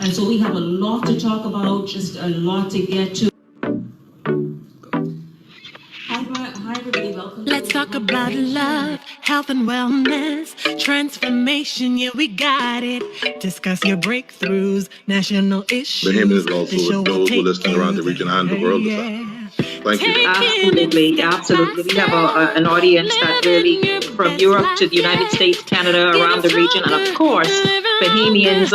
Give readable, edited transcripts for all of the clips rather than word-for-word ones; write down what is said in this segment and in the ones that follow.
And so we have a lot to talk about, just a lot to get to. Hi everybody, welcome. Let's talk about love, health and wellness, transformation, yeah, we got it. Discuss your breakthroughs, national issues. Bahamian is also those who are listening around the region and the world. Thank you. Absolutely. We have an audience that really, from Europe to the United States, Canada, around the region, and of course, Bahamians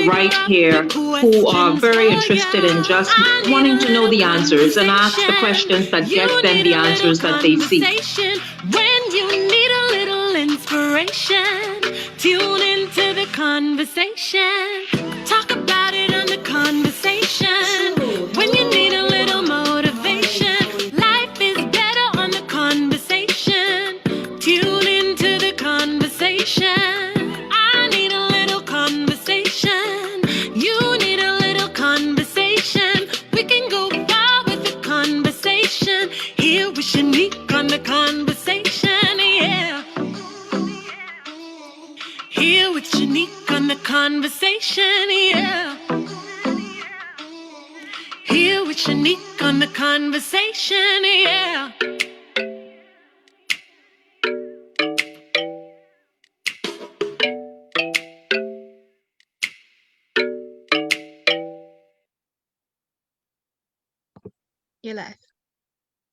right here who are very interested in just wanting to know the answers and ask the questions that get them the answers that they seek. When you need a little inspiration, tune into the conversation. Talk about it on the conversation. When you need a little motivation, life is better on the conversation. Tune into the conversation. I need a little conversation. You need a little conversation. We can go far with the conversation. Here with Shenique on the conversation, yeah. Here with Shenique on the conversation, yeah. Here with Shenique on the conversation, yeah. You're live.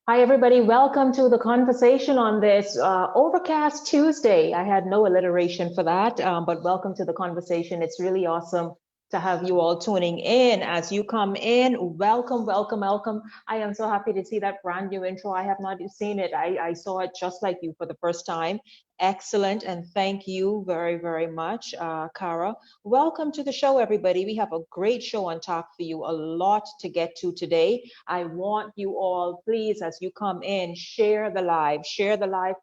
Hi, everybody. Welcome to the conversation on this Overcast Tuesday. I had no alliteration for that, but welcome to the conversation. It's really awesome to have you all tuning in. As you come in, welcome, welcome, welcome. I am so happy to see that brand new intro. I have not seen it. I saw it just like you for the first time. Excellent, and thank you very, very much, Kara. Welcome to the show, everybody. We have a great show on tap for you, a lot to get to today. I want you all, please, as you come in, share the live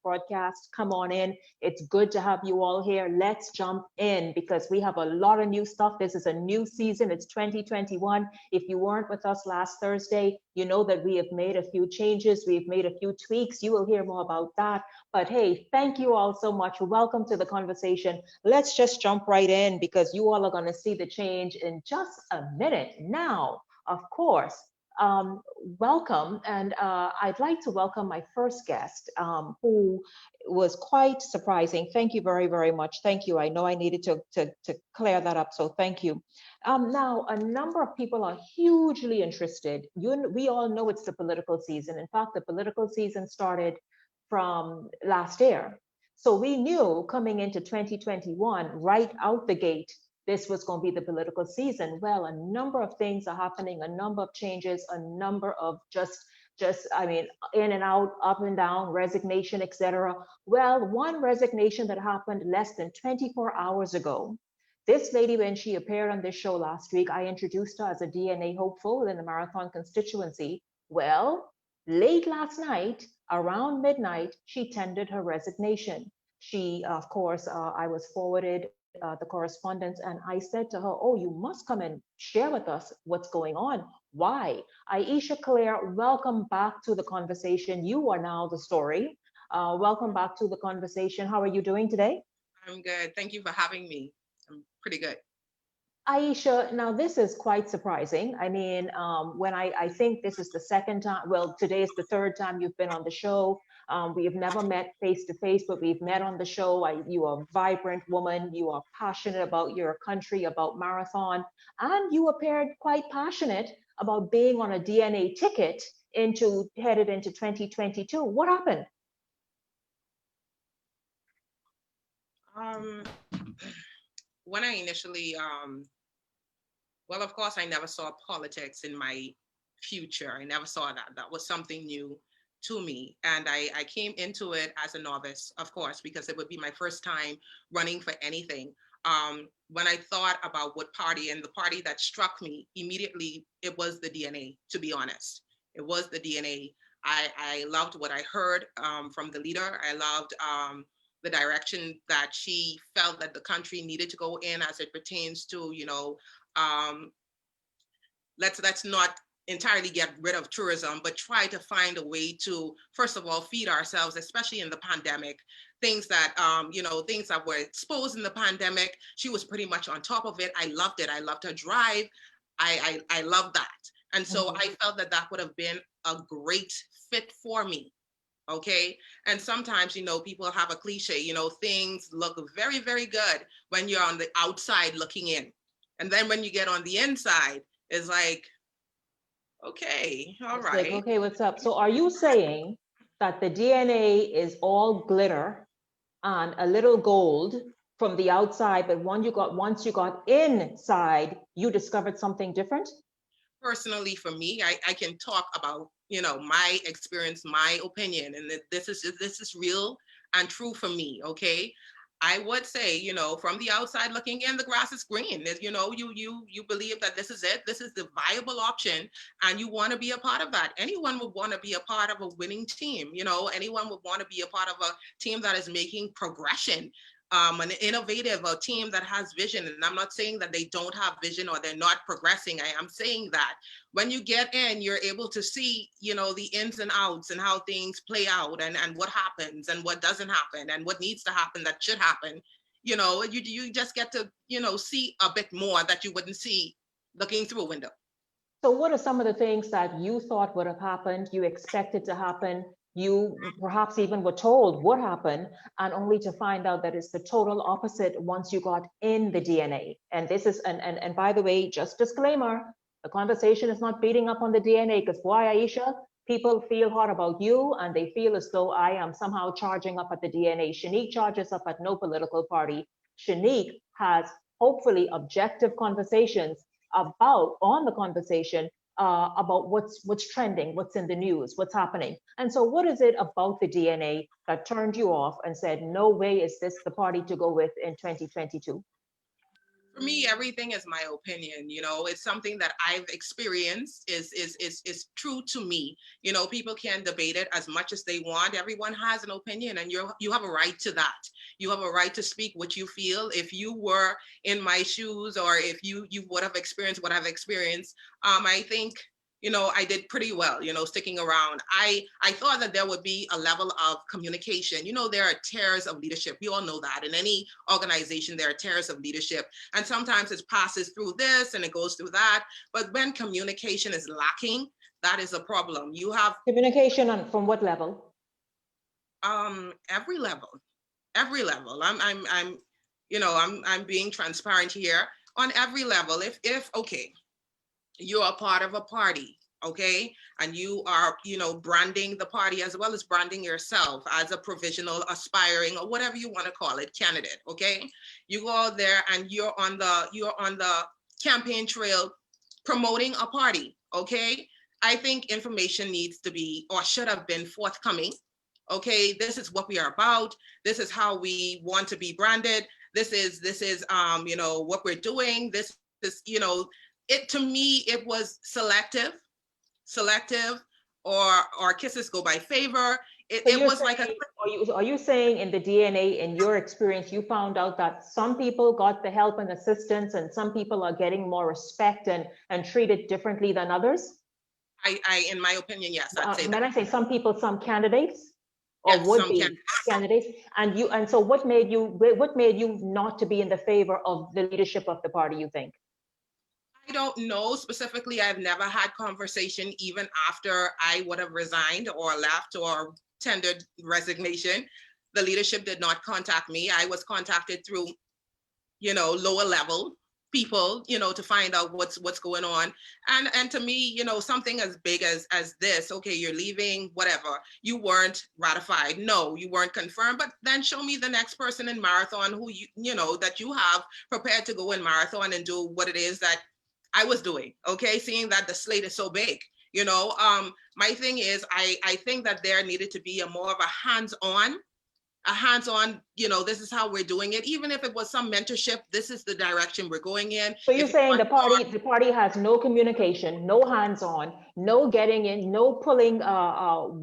broadcast. Come on in. It's good to have you all here. Let's jump in because we have a lot of new stuff. This is a new season. It's 2021. If you weren't with us last Thursday, you know that we have made a few changes. We've made a few tweaks. You will hear more about that. But hey, thank you all so much. Welcome to the conversation. Let's just jump right in because you all are going to see the change in just a minute. Now, of course, welcome. And I'd like to welcome my first guest, who was quite surprising. Thank you very, very much. Thank you. I know I needed to clear that up, so thank you. Now, a number of people are hugely interested. We all know it's the political season. In fact, the political season started from last year. So we knew coming into 2021, right out the gate, this was going to be the political season. Well, a number of things are happening, a number of changes, a number of just I mean, in and out, up and down, resignation, etc. Well, one resignation that happened less than 24 hours ago. This lady, when she appeared on this show last week, I introduced her as a DNA hopeful in the Marathon constituency. Well, late last night, around midnight, she tendered her resignation. She, of course, I was forwarded the correspondence, and I said to her, oh, you must come and share with us what's going on. Why? Ayesha Cleare, welcome back to the conversation. You are now the story. Welcome back to the conversation. How are you doing today? I'm good. Thank you for having me. I'm pretty good. Ayesha, now this is quite surprising. I mean, when I think this is the second time, well, today is the third time you've been on the show. We have never met face to face, but we've met on the show. You are a vibrant woman. You are passionate about your country, about Marathon, and you appeared quite passionate about being on a DNA ticket headed into 2022. What happened? When I initially, well, of course, I never saw politics in my future. I never saw that. That was something new to me. And I came into it as a novice, of course, because it would be my first time running for anything. When I thought about what party, and the party that struck me immediately, it was the DNA, to be honest. It was the DNA. I loved what I heard from the leader. I loved the direction that she felt that the country needed to go in as it pertains to, let's not entirely get rid of tourism, but try to find a way to, first of all, feed ourselves, especially in the pandemic. Things that, things that were exposed in the pandemic, she was pretty much on top of it. I loved it. I loved her drive. I love that. And so I felt that that would have been a great fit for me. Okay. And sometimes, people have a cliche, things look very, very good when you're on the outside looking in. And then when you get on the inside, it's like, okay, all right. Like, okay, what's up? So are you saying that the DNA is all glitter and a little gold from the outside, but once you got inside, you discovered something different? Personally, for me, I can talk about, my experience, my opinion, and this is real and true for me. Okay. I would say, from the outside looking in, the grass is green. You believe that this is it. This is the viable option, and you want to be a part of that. Anyone would want to be a part of a winning team. Anyone would want to be a part of a team that is making progression. An innovative, a team that has vision. And I'm not saying that they don't have vision or they're not progressing. I am saying that when you get in, you're able to see, the ins and outs and how things play out and what happens and what doesn't happen and what needs to happen that should happen. You just get to, see a bit more that you wouldn't see looking through a window. So what are some of the things that you thought would have happened, you expected to happen, you perhaps even were told would happen, and only to find out that it's the total opposite once you got in the DNA? And this is, and by the way, just disclaimer, the conversation is not beating up on the DNA, because boy, Ayesha, people feel hot about you and they feel as though I am somehow charging up at the DNA. Shenique charges up at no political party. Shenique has hopefully objective conversations on the conversation about what's trending, what's in the news, what's happening. And so what is it about the DNA that turned you off and said, no way is this the party to go with in 2022? For me, everything is my opinion. It's something that I've experienced is true to me. People can debate it as much as they want. Everyone has an opinion, and you have a right to that. You have a right to speak what you feel. If you were in my shoes, or if you would have experienced what I've experienced, I think, I did pretty well, sticking around. I thought that there would be a level of communication. There are tiers of leadership. We all know that. In any organization, there are tiers of leadership. And sometimes it passes through this and it goes through that. But when communication is lacking, that is a problem. You have communication from what level? Every level. I'm being transparent here. On every level, if okay, you're a part of a party, okay? And you are, branding the party as well as branding yourself as a provisional, aspiring, or whatever you want to call it, candidate, okay? You go out there and you're on the campaign trail promoting a party, okay? I think information needs to be, or should have been, forthcoming. Okay, this is what we are about. This is how we want to be branded. This is what we're doing. This is, to me, it was selective, or kisses go by favor. It was like are you saying in the DNA, in your experience, you found out that some people got the help and assistance and some people are getting more respect and treated differently than others? In my opinion, yes, I'd say that. When I say some people, some candidates, or yes, would be candidates, and so what made you not to be in the favor of the leadership of the party, you think? I don't know specifically. I've never had conversation even after I would have resigned or left or tendered resignation. The leadership did not contact me. I was contacted through, lower level people, to find out what's going on. And to me, something as big as this, okay, you're leaving, whatever, you weren't ratified. No, you weren't confirmed, but then show me the next person in marathon who that you have prepared to go in marathon and do what it is that I was doing, okay? Seeing that the slate is so big, my thing is, I think that there needed to be more of a hands-on, this is how we're doing it. Even if it was some mentorship, this is the direction we're going in. So you're saying the party has no communication, no hands-on, no getting in, no pulling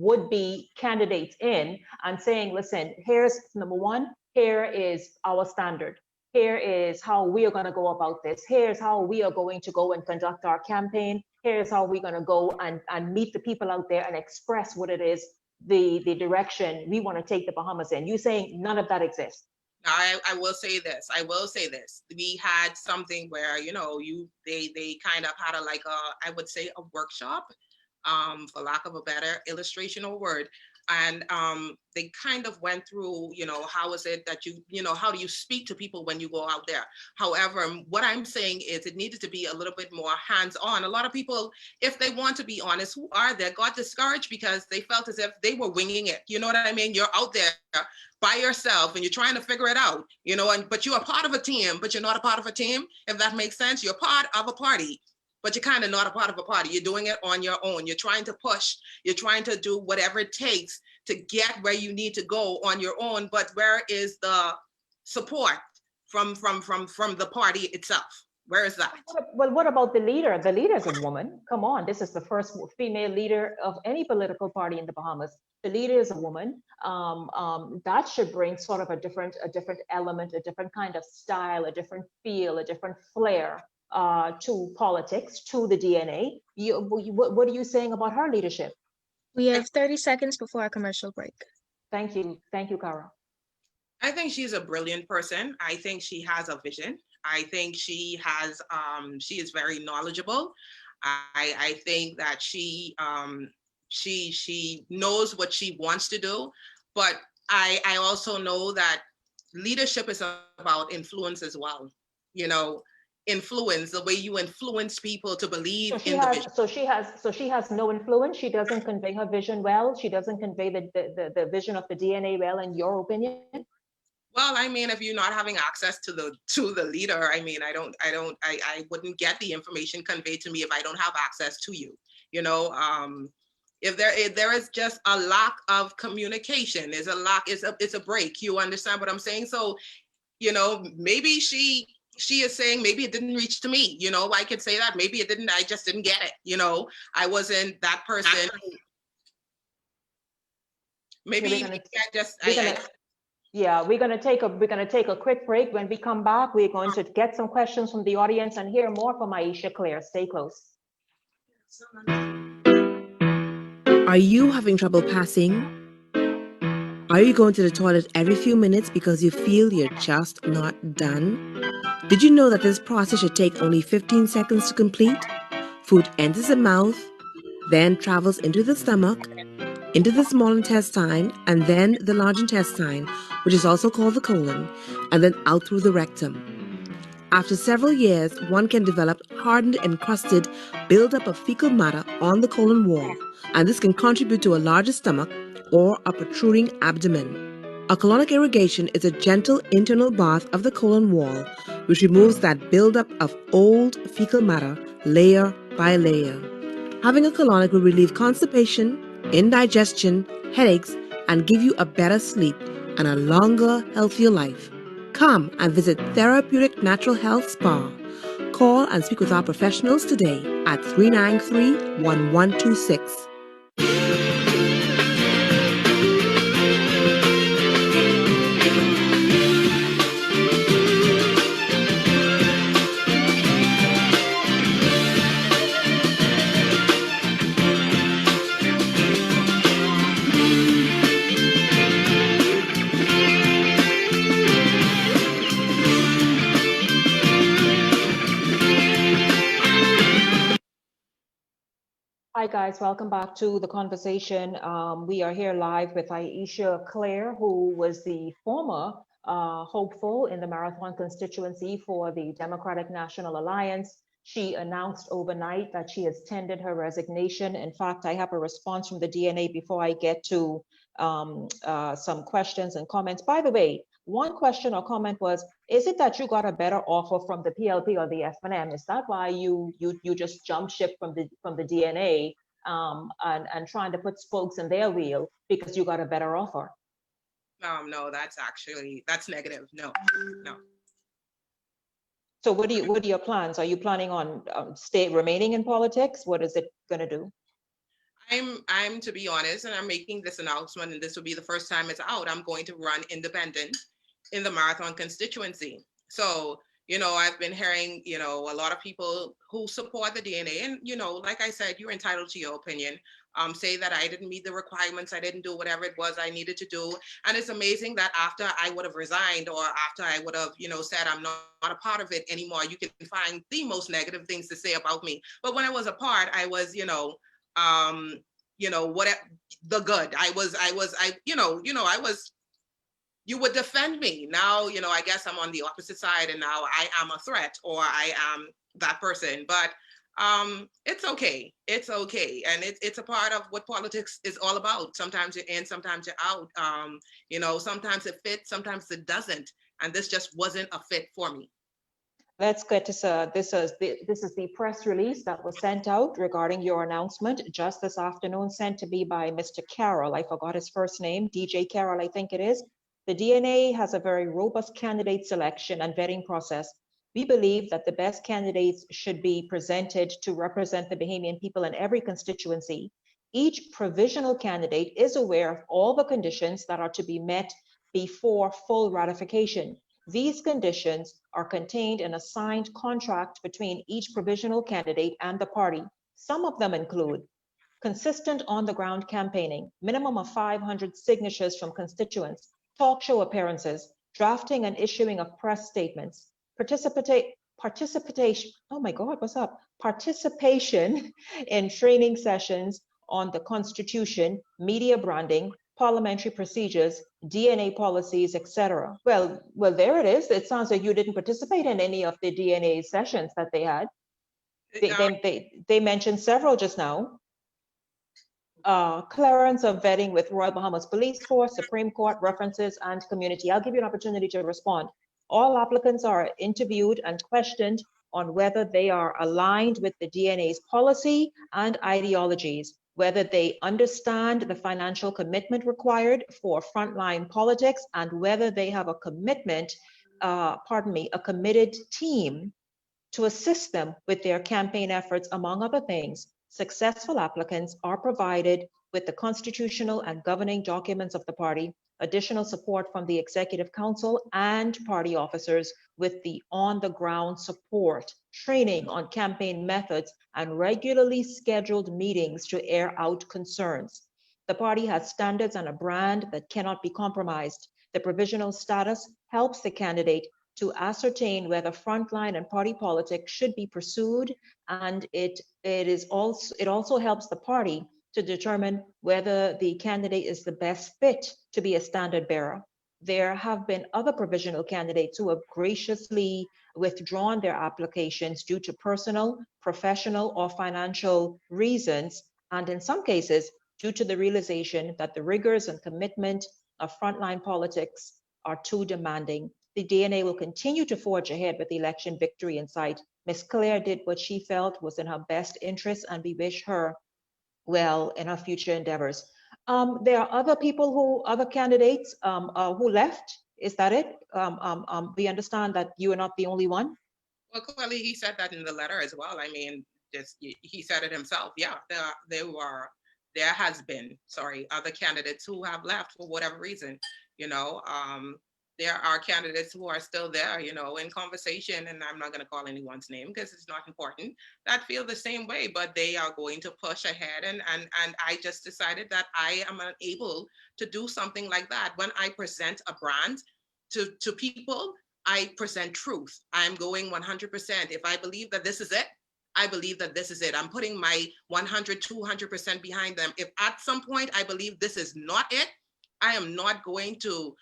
would-be candidates in and saying, listen, here's number one, here is our standard. here is how we are going to go about this. Here's how we are going to go and conduct our campaign. Here's how we're going to go and meet the people out there and express what it is, the direction we want to take the Bahamas in. You saying none of that exists? I will say this. I will say this. We had something where, you know, they kind of had I would say a workshop, for lack of a better illustration or word. And they kind of went through, you know, how is it that how do you speak to people when you go out there? However, what I'm saying is it needed to be a little bit more hands-on. A lot of people, if they want to be honest, who are there, got discouraged because they felt as if they were winging it. You know what I mean? You're out there by yourself and you're trying to figure it out, you know, but you're a part of a team, but you're not a part of a team, if that makes sense. You're part of a party, but you're kind of not a part of a party. You're doing it on your own. You're trying to push. You're trying to do whatever it takes to get where you need to go on your own. But where is the support from the party itself? Where is that? Well, what about the leader? The leader is a woman. Come on, this is the first female leader of any political party in the Bahamas. The leader is a woman. That should bring sort of a different element, a different kind of style, a different feel, a different flair to politics, to the DNA. What are you saying about her leadership? We have 30 seconds before our commercial break. Thank you, Cara. I think she's a brilliant person. I think she has a vision. I think she is very knowledgeable. I think that she knows what she wants to do, but I also know that leadership is about influence as well. You know, influence, the way you influence people to believe in the vision. So she has no influence. She doesn't convey her vision well. She doesn't convey the vision of the DNA well, in your opinion? Well, I mean, if you're not having access to the leader, I mean, I wouldn't get the information conveyed to me if I don't have access to you. You know, if there is just a lack of communication, it's a break. You understand what I'm saying? So, you know, maybe she is saying maybe it didn't reach to me. You know, I could say that maybe it didn't. I just didn't get it. You know, I wasn't that person. Maybe Yeah, we're gonna take a quick break. When we come back, we're going to get some questions from the audience and hear more from Ayesha Cleare. Stay close. Are you having trouble passing? Are you going to the toilet every few minutes because you feel you're just not done? Did you know that this process should take only 15 seconds to complete? Food enters the mouth, then travels into the stomach, into the small intestine, and then the large intestine, which is also called the colon, and then out through the rectum. After several years, one can develop hardened, encrusted buildup of fecal matter on the colon wall, and this can contribute to a larger stomach or a protruding abdomen. A colonic irrigation is a gentle internal bath of the colon wall, which removes that buildup of old fecal matter layer by layer. Having a colonic will relieve constipation, indigestion, headaches, and give you a better sleep and a longer, healthier life. Come and visit Therapeutic Natural Health Spa. Call and speak with our professionals today at 393-1126. Hi guys, welcome back to the conversation. We are here live with Ayesha Cleare, who was the former hopeful in the Marathon constituency for the Democratic National Alliance. She announced overnight that she has tendered her resignation. In fact, I have a response from the DNA before I get to some questions and comments. By the way, one question or comment was, is it that you got a better offer from the PLP or the FNM? Is that why you just jumped ship from the DNA and trying to put spokes in their wheel because you got a better offer? No, that's negative. No. So what are your plans? Are you planning on remaining in politics? What is it going to do? I'm to be honest, and I'm making this announcement, and this will be the first time it's out. I'm going to run independent in the Marathon constituency. So, you know, I've been hearing, you know, a lot of people who support the DNA, and, you know, like I said, you're entitled to your opinion. Say that I didn't meet the requirements, I didn't do whatever it was I needed to do. And it's amazing that after I would have resigned, or after I would have, you know, said I'm not a part of it anymore, you can find the most negative things to say about me. But when I was a part, I was, you know, what the good. I was, you would defend me. Now, you know, I guess I'm on the opposite side, and now I am a threat, or I am that person. But it's okay. It's okay. And it's a part of what politics is all about. Sometimes you're in, sometimes you're out. You know, sometimes it fits, sometimes it doesn't. And this just wasn't a fit for me. Let's get to this is the press release that was sent out regarding your announcement just this afternoon, sent to me by Mr. Carroll. I forgot his first name, DJ Carroll, I think it is. The DNA has a very robust candidate selection and vetting process. We believe that the best candidates should be presented to represent the Bahamian people in every constituency. Each provisional candidate is aware of all the conditions that are to be met before full ratification. These conditions are contained in a signed contract between each provisional candidate and the party. Some of them include consistent on-the-ground campaigning, minimum of 500 signatures from constituents, talk show appearances, drafting and issuing of press statements, participation, oh my God, what's up? Participation in training sessions on the Constitution, media branding, parliamentary procedures, DNA policies, etc. Well, there it is. It sounds like you didn't participate in any of the DNA sessions that they had. They mentioned several just now. Clearance of vetting with Royal Bahamas Police Force, Supreme Court, references, and community. I'll give you an opportunity to respond. All applicants are interviewed and questioned on whether they are aligned with the DNA's policy and ideologies, whether they understand the financial commitment required for frontline politics, and whether they have a commitment, a committed team to assist them with their campaign efforts, among other things. Successful applicants are provided with the constitutional and governing documents of the party, additional support from the Executive Council and party officers with the on-the-ground support, training on campaign methods, and regularly scheduled meetings to air out concerns. The party has standards and a brand that cannot be compromised. The provisional status helps the candidate to ascertain whether frontline and party politics should be pursued, and it also helps the party to determine whether the candidate is the best fit to be a standard bearer. There have been other provisional candidates who have graciously withdrawn their applications due to personal, professional, or financial reasons, and in some cases, due to the realization that the rigors and commitment of frontline politics are too demanding. The DNA will continue to forge ahead with the election victory in sight. Ms. Cleare did what she felt was in her best interest, and we wish her well in her future endeavors. There are other candidates who left. Is that it? We understand that you are not the only one. Well, clearly he said that in the letter as well. I mean, he said it himself. Yeah, there has been other candidates who have left for whatever reason. You know, there are candidates who are still there, you know, in conversation, and I'm not going to call anyone's name because it's not important, that feel the same way, but they are going to push ahead. And I just decided that I am unable to do something like that. When I present a brand to people, I present truth. I'm going 100%. If I believe that this is it, I believe that this is it. I'm putting my 100, 200% behind them. If at some point I believe this is not it, I am not going to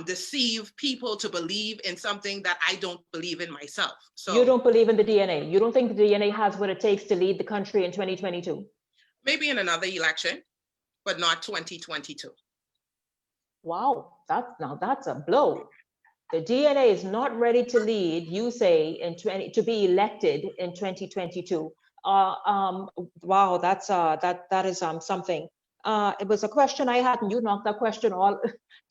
deceive people to believe in something that I don't believe in myself. So you don't believe in the DNA. You don't think the DNA has what it takes to lead the country in 2022? Maybe in another election, but not 2022. Wow, that's a blow. The DNA is not ready to lead, you say, to be elected in 2022. Wow, that is something. It was a question I had, and you knocked that question all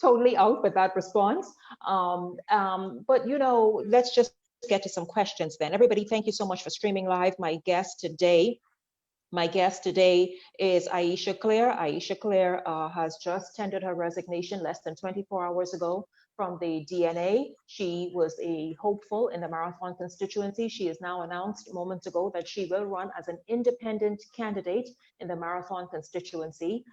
totally out with that response. But you know, let's just get to some questions then. Everybody, thank you so much for streaming live. My guest today is Ayesha Cleare. Ayesha Cleare has just tendered her resignation less than 24 hours ago from the DNA. She was a hopeful in the Marathon constituency. She has now announced moments ago that she will run as an independent candidate in the Marathon constituency.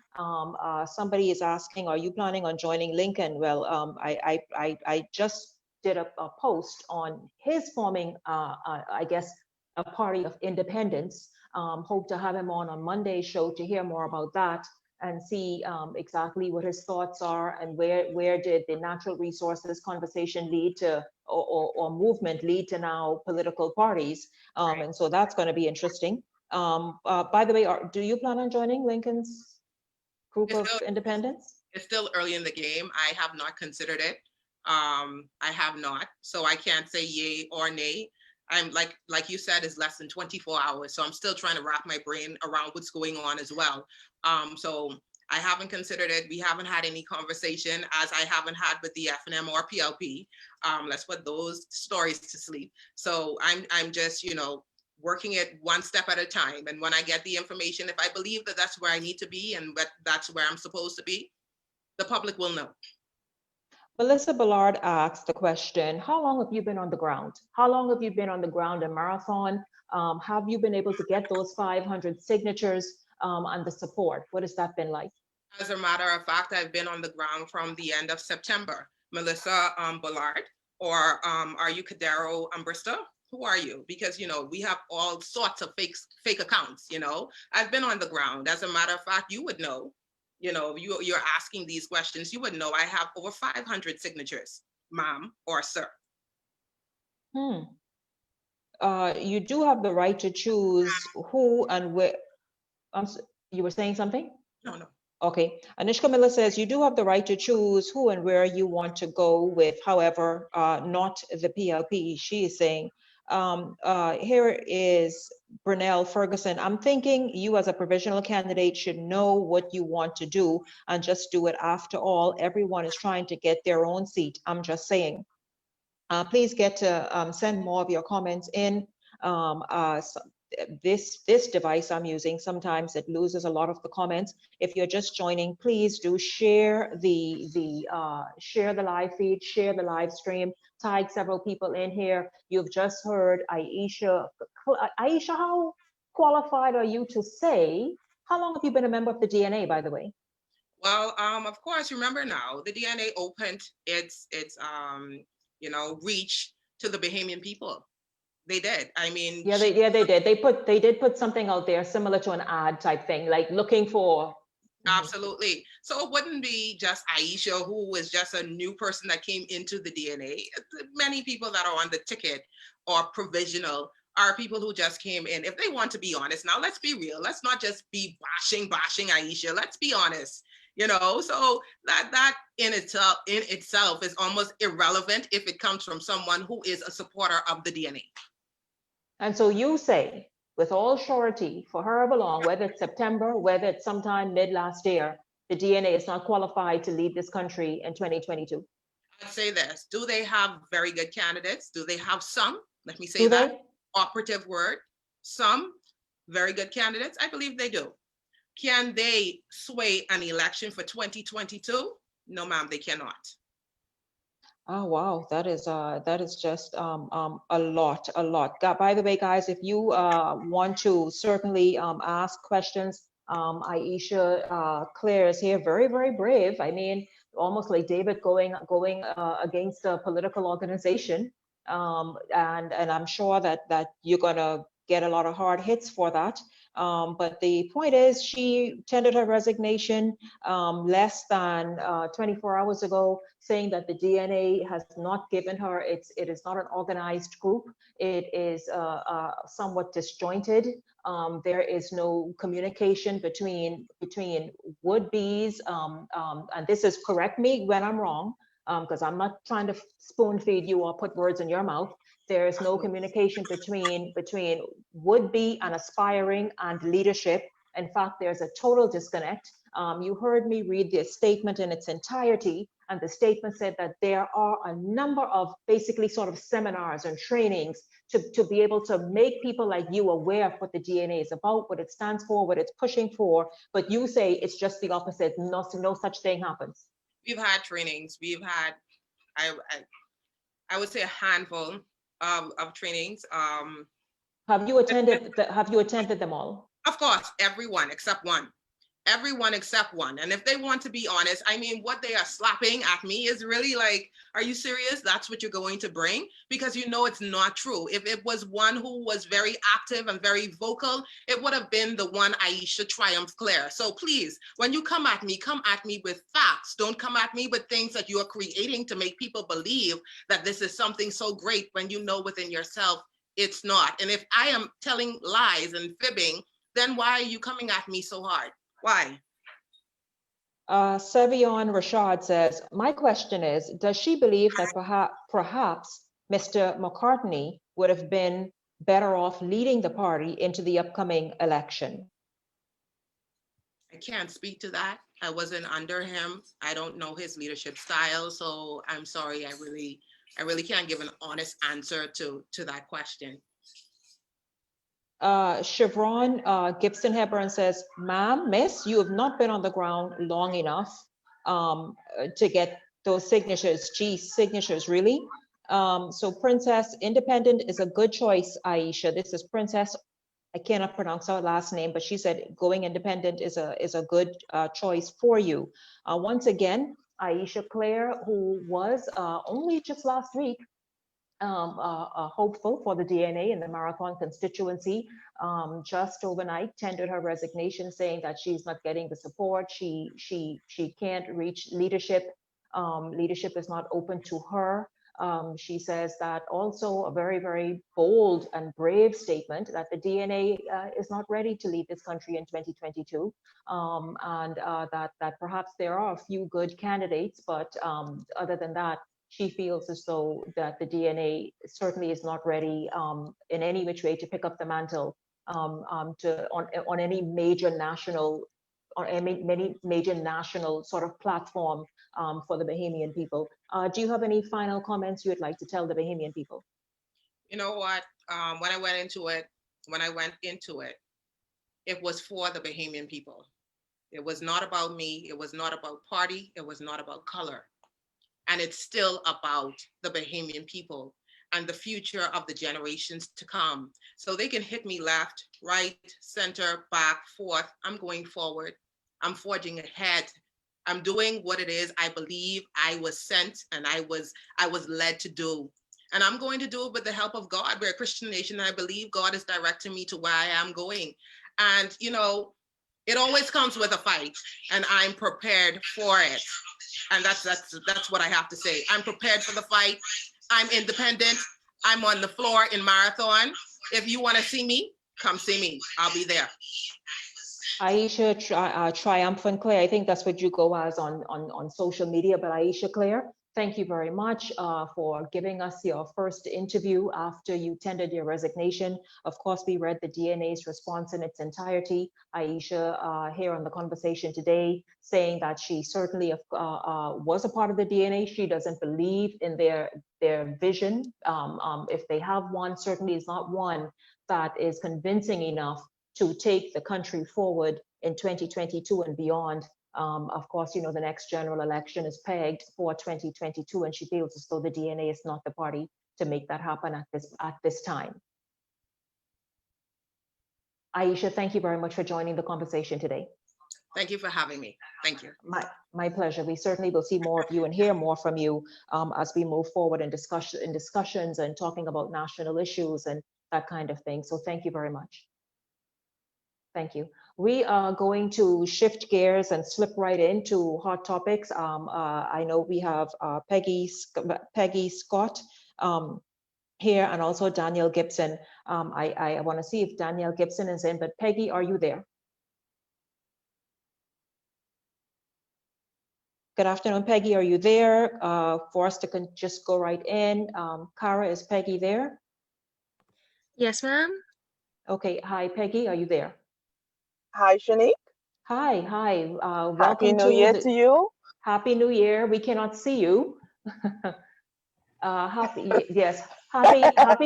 Somebody is asking, are you planning on joining Lincoln? Well, I just did a post on his forming, I guess, a party of independence. Hope to have him on Monday's show to hear more about that and see exactly what his thoughts are and where did the natural resources conversation lead to or movement lead to now political parties. And so that's going to be interesting. By the way, do you plan on joining Lincoln's group of independents? It's still early in the game. I have not considered it. I have not, so I can't say yay or nay. I'm like you said, it's less than 24 hours. So I'm still trying to wrap my brain around what's going on as well. So I haven't considered it. We haven't had any conversation, as I haven't had with the FNM or PLP. Let's put those stories to sleep. So I'm just, working it one step at a time. And when I get the information, if I believe that that's where I need to be and that's where I'm supposed to be, the public will know. Melissa Ballard asked the question, how long have you been on the ground? How long have you been on the ground in Marathon? Have you been able to get those 500 signatures and the support? What has that been like? As a matter of fact, I've been on the ground from the end of September. Melissa Ballard, or are you Cadero Bristol? Who are you? Because, we have all sorts of fake accounts, I've been on the ground. As a matter of fact, you would know. You're asking these questions, you would know I have over 500 signatures, ma'am or sir. You do have the right to choose who and where. You were saying something? No. Okay. Anishka Miller says you do have the right to choose who and where you want to go with, however, not the PLP. She is saying, here is Brunel Ferguson. I'm thinking you as a provisional candidate should know what you want to do and just do it. After all, everyone is trying to get their own seat. I'm just saying. Please get to send more of your comments in. This device I'm using, sometimes it loses a lot of the comments. If you're just joining, please do share the live feed, share the live stream, tag several people in here. You've just heard Ayesha. Ayesha, how qualified are you to say, how long have you been a member of the DNA, by the way? Well, of course, remember now, the DNA opened its reach to the Bahamian people. They did. I mean, yeah, they did. They did put something out there similar to an ad type thing, like looking for. Absolutely. So it wouldn't be just Ayesha, who was just a new person that came into the DNA. Many people that are on the ticket or provisional are people who just came in. If they want to be honest, now let's be real. Let's not just be bashing Ayesha. Let's be honest. So that in itself is almost irrelevant if it comes from someone who is a supporter of the DNA. And so you say, with all surety, for however long, whether it's September, whether it's sometime mid last year, the DNA is not qualified to lead this country in 2022. I'd say this. Do they have very good candidates? Do they have some? Let me say that operative word. Some very good candidates. I believe they do. Can they sway an election for 2022? No, ma'am, they cannot. Oh, wow. That is just a lot. By the way, guys, if you want to certainly ask questions, Ayesha Cleare is here, very, very brave. I mean, almost like David going against a political organization. And I'm sure that you're gonna get a lot of hard hits for that. But the point is, she tendered her resignation less than 24 hours ago, saying that the DNA has not given her, it is not an organized group. It is somewhat disjointed. There is no communication between would-be's, and this is, correct me when I'm wrong, because I'm not trying to spoon feed you or put words in your mouth. There is no communication between would-be and aspiring and leadership. In fact, there's a total disconnect. You heard me read the statement in its entirety, and the statement said that there are a number of basically sort of seminars and trainings to be able to make people like you aware of what the DNA is about, what it stands for, what it's pushing for. But you say it's just the opposite. No such thing happens. We've had trainings. We've had I would say a handful of trainings. Have you attended them all? Of course, everyone except one. Everyone except one. And if they want to be honest, I mean, what they are slapping at me is really like, are you serious? That's what you're going to bring? Because you know it's not true. If it was one who was very active and very vocal, it would have been the one Ayesha Cleare. So please, when you come at me with facts. Don't come at me with things that you are creating to make people believe that this is something so great when you know within yourself it's not. And if I am telling lies and fibbing, then why are you coming at me so hard? Why? Sevion Rashad says, my question is, does she believe that perhaps Mr. McCartney would have been better off leading the party into the upcoming election? I can't speak to that. I wasn't under him. I don't know his leadership style. So I'm sorry, I really can't give an honest answer to that question. Chevron Gibson Hepburn says, ma'am, miss, you have not been on the ground long enough to get those signatures. Geez, signatures, really? So Princess Independent is a good choice, Ayesha. This is Princess, I cannot pronounce her last name, but she said going independent is a good choice for you. Once again, Ayesha Cleare, who was only just last week hopeful for the DNA in the Marathon constituency, just overnight tendered her resignation, saying that she's not getting the support. She can't reach leadership. Leadership is not open to her. She says that also a very, very bold and brave statement that the DNA is not ready to lead this country in 2022, and that perhaps there are a few good candidates, but other than that, she feels as though that the DNA certainly is not ready in any which way to pick up the mantle on any major national sort of platform for the Bahamian people. Do you have any final comments you would like to tell the Bahamian people? You know what? When I went into it, it was for the Bahamian people. It was not about me. It was not about party. It was not about color. And it's still about the Bahamian people and the future of the generations to come. So they can hit me left, right, center, back, forth. I'm going forward. I'm forging ahead. I'm doing what it is I believe I was sent and I was led to do. And I'm going to do it with the help of God. We're a Christian nation, and I believe God is directing me to where I am going. And, you know, it always comes with a fight, and I'm prepared for it. And that's what I have to say. I'm prepared for the fight. I'm independent. I'm on the floor in Marathon. If you want to see me, come see me. I'll be there. Ayesha Triumphant Cleare, I think that's what you go as on social media, but Ayesha Cleare, thank you very much for giving us your first interview after you tendered your resignation. Of course, we read the DNA's response in its entirety. Ayesha here on the conversation today saying that she certainly was a part of the DNA. She doesn't believe in their vision. If they have one, certainly is not one that is convincing enough to take the country forward in 2022 and beyond. Of course, you know, the next general election is pegged for 2022, and she feels as though the DNA is not the party to make that happen at this time. Ayesha, thank you very much for joining the conversation today. Thank you for having me. Thank you. My pleasure. We certainly will see more of you and hear more from you as we move forward in discussions and talking about national issues and that kind of thing. So thank you very much. Thank you. We are going to shift gears and slip right into hot topics. I know we have Peggy Scott here and also Daniel Gibson. I want to see if Daniel Gibson is in, but Peggy, are you there? Good afternoon, Peggy. Are you there for us to just go right in? Cara, is Peggy there? Yes, ma'am. Okay. Hi, Peggy. Are you there? Hi, Shenique. Hi. Welcome Happy New Year to you. Happy New Year. We cannot see you. Happy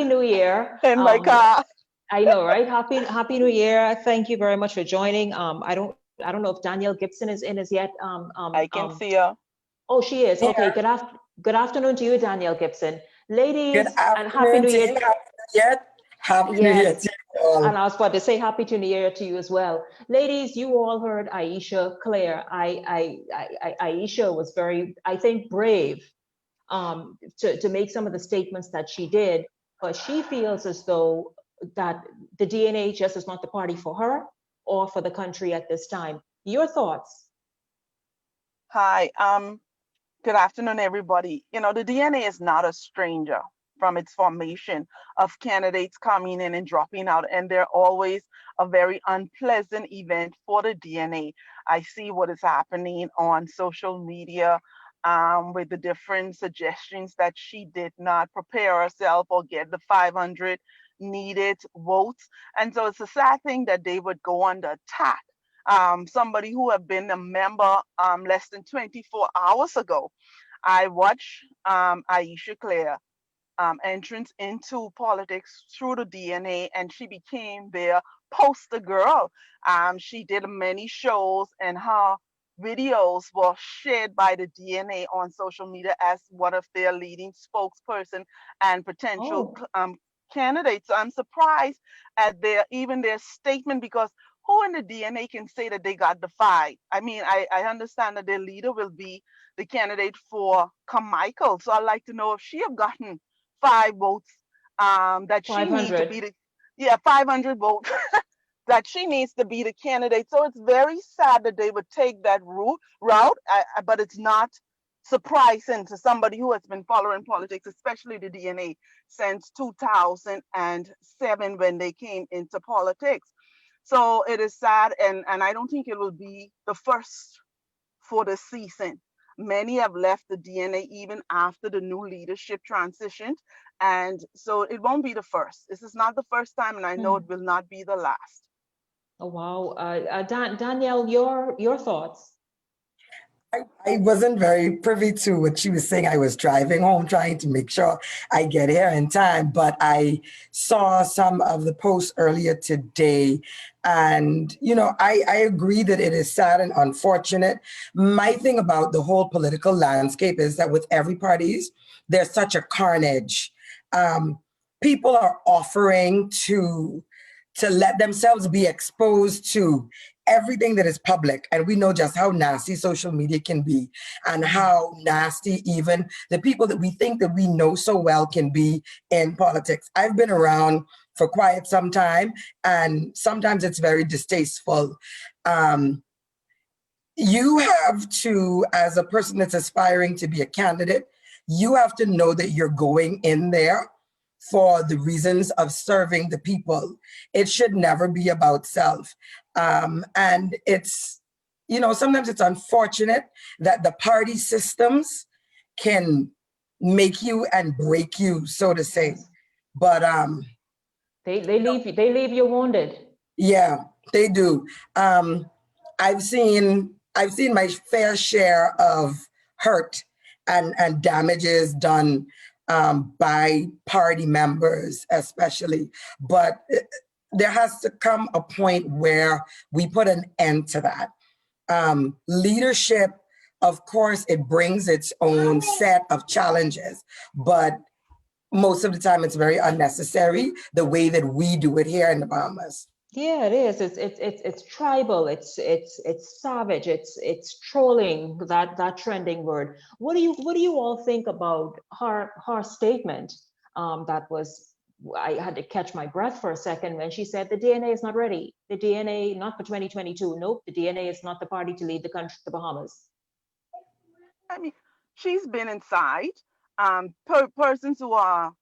New Year. In my car. I know, right? Happy New Year. Thank you very much for joining. I don't know if Danielle Gibson is in as yet. I can see her. Oh, she is. Okay. Good afternoon to you, Danielle Gibson. Ladies, Good and Happy afternoon New to Year. you. Happy New Year Yes, to you all. and I was about to say Happy New Year to you as well. Ladies, you all heard Ayesha Cleare. Ayesha was very, I think, brave to make some of the statements that she did, but she feels as though that the DNA just is not the party for her or for the country at this time. Your thoughts? Hi, good afternoon, everybody. You know, the DNA is not a stranger from its formation of candidates coming in and dropping out, and they're always a very unpleasant event for the DNA. I see what is happening on social media with the different suggestions that she did not prepare herself or get the 500 needed votes. And so it's a sad thing that they would go on the attack somebody who have been a member less than 24 hours ago. I watched Ayesha Cleare entrance into politics through the DNA, and she became their poster girl. She did many shows, and her videos were shared by the DNA on social media as one of their leading spokesperson and potential candidates. So I'm surprised at their statement, because who in the DNA can say that they got the fight? I mean, I understand that their leader will be the candidate for Carmichael. So I'd like to know if she have gotten 5 votes that she needs to 500. be the 500 votes that she needs to be the candidate. So it's very sad that they would take that route, but it's not surprising to somebody who has been following politics, especially the DNA, since 2007 when they came into politics. So it is sad, and I don't think it will be the first for the season. Many have left the DNA even after the new leadership transitioned. And so it won't be the first. This is not the first time, and I know it will not be the last. Oh, wow. Danielle, your thoughts? I wasn't very privy to what she was saying. I was driving home trying to make sure I get here in time, but I saw some of the posts earlier today. And, you know, I agree that it is sad and unfortunate. My thing about the whole political landscape is that with every parties, there's such a carnage. People are offering to let themselves be exposed to everything that is public. And we know just how nasty social media can be, and how nasty even the people that we think that we know so well can be in politics. I've been around for quite some time, and sometimes it's very distasteful. You have to, as a person that's aspiring to be a candidate, you have to know that you're going in there for the reasons of serving the people. It should never be about self. And it's, you know, sometimes it's unfortunate that the party systems can make you and break you, so to say. But they leave you wounded. Yeah, they do. I've seen my fair share of hurt and damages done by party members, especially. But there has to come a point where we put an end to that. Leadership, of course, it brings its own set of challenges, but most of the time it's very unnecessary the way that we do it here in the Bahamas. Yeah, it is. It's tribal. It's savage. It's trolling. That trending word. What do you all think about her statement? That was, I had to catch my breath for a second when she said the DNA is not ready. The DNA not for 2022. Nope. The DNA is not the party to lead the country, the Bahamas. I mean, she's been inside. Persons who are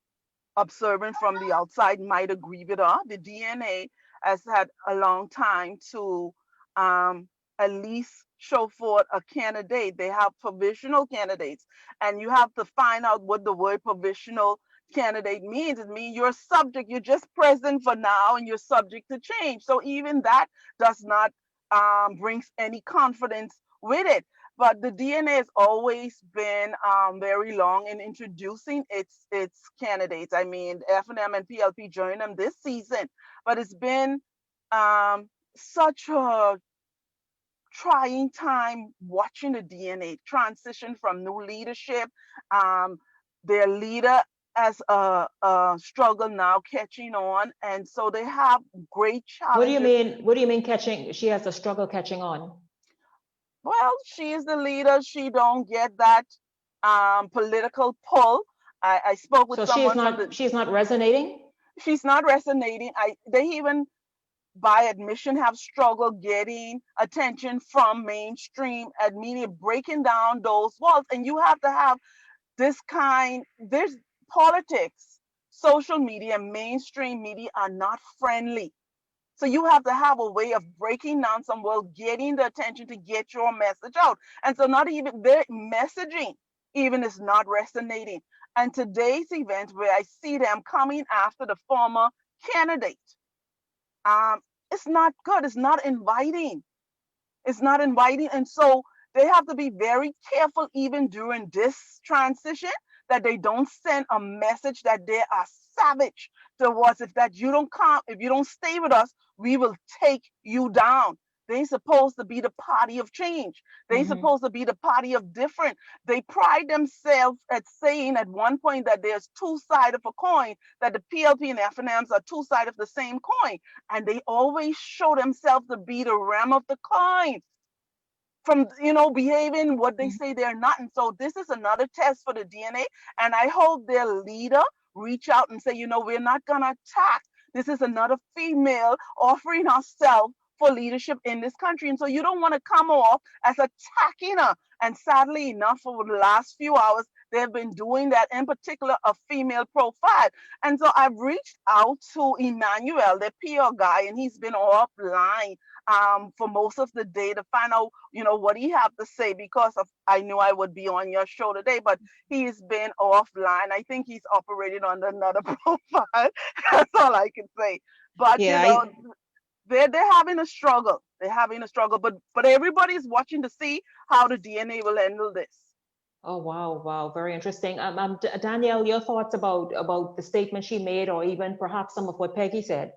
observing from the outside might agree with her. The DNA has had a long time to at least show forth a candidate. They have provisional candidates, and you have to find out what the word provisional candidate means. It means you're subject, you're just present for now, and you're subject to change. So even that does not bring any confidence with it. But the DNA has always been very long in introducing its candidates. I mean, F&M and PLP joined them this season, but it's been such a trying time watching the DNA transition from new leadership. Their leader as a struggle now catching on, and so they have great What do you challenges. mean? What do you mean catching? She has a struggle catching on. Well, she is the leader. She don't get that political pull. I spoke with So someone from the. she's not resonating. She's not resonating. They even by admission have struggled getting attention from mainstream at media, breaking down those walls. And you have to have there's politics, social media, mainstream media are not friendly. So you have to have a way of breaking down some walls, getting the attention to get your message out. And so not even their messaging even is not resonating. And today's event where I see them coming after the former candidate, it's not good. It's not inviting. It's not inviting. And so they have to be very careful even during this transition that they don't send a message that they are savage towards. If that you don't come, if you don't stay with us, we will take you down. They're supposed to be the party of change. They're supposed to be the party of different. They pride themselves at saying at one point that there's two sides of a coin, that the PLP and FNMs are two sides of the same coin. And they always show themselves to be the ram of the coin from, behaving what they say they're not. And so this is another test for the DNA. And I hope their leader reach out and say, we're not going to attack. This is another female offering herself for leadership in this country. And so you don't want to come off as attacking her. And sadly enough, over the last few hours, they've been doing that, in particular, a female profile. And so I've reached out to Emmanuel, the PR guy, and he's been offline for most of the day to find out, what he had to say, because I knew I would be on your show today, but he's been offline. I think he's operated under another profile. That's all I can say. But, they're having a struggle. They're having a struggle, but everybody's watching to see how the DNA will handle this. Oh, wow. Very interesting. Danielle, your thoughts about the statement she made, or even perhaps some of what Peggy said?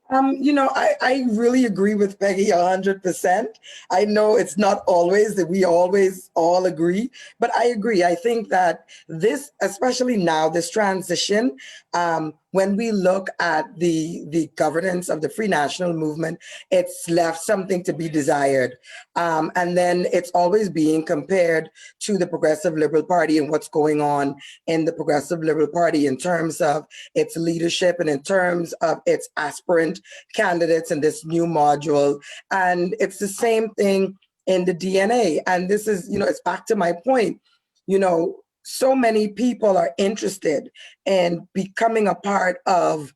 I really agree with Peggy 100%. I know it's not always that we always all agree, but I agree. I think that this, especially now, this transition, when we look at the governance of the Free National Movement, it's left something to be desired. And then it's always being compared to the Progressive Liberal Party and what's going on in the Progressive Liberal Party in terms of its leadership and in terms of its aspirant candidates in this new module. And it's the same thing in the DNA. And this is, it's back to my point, so many people are interested in becoming a part of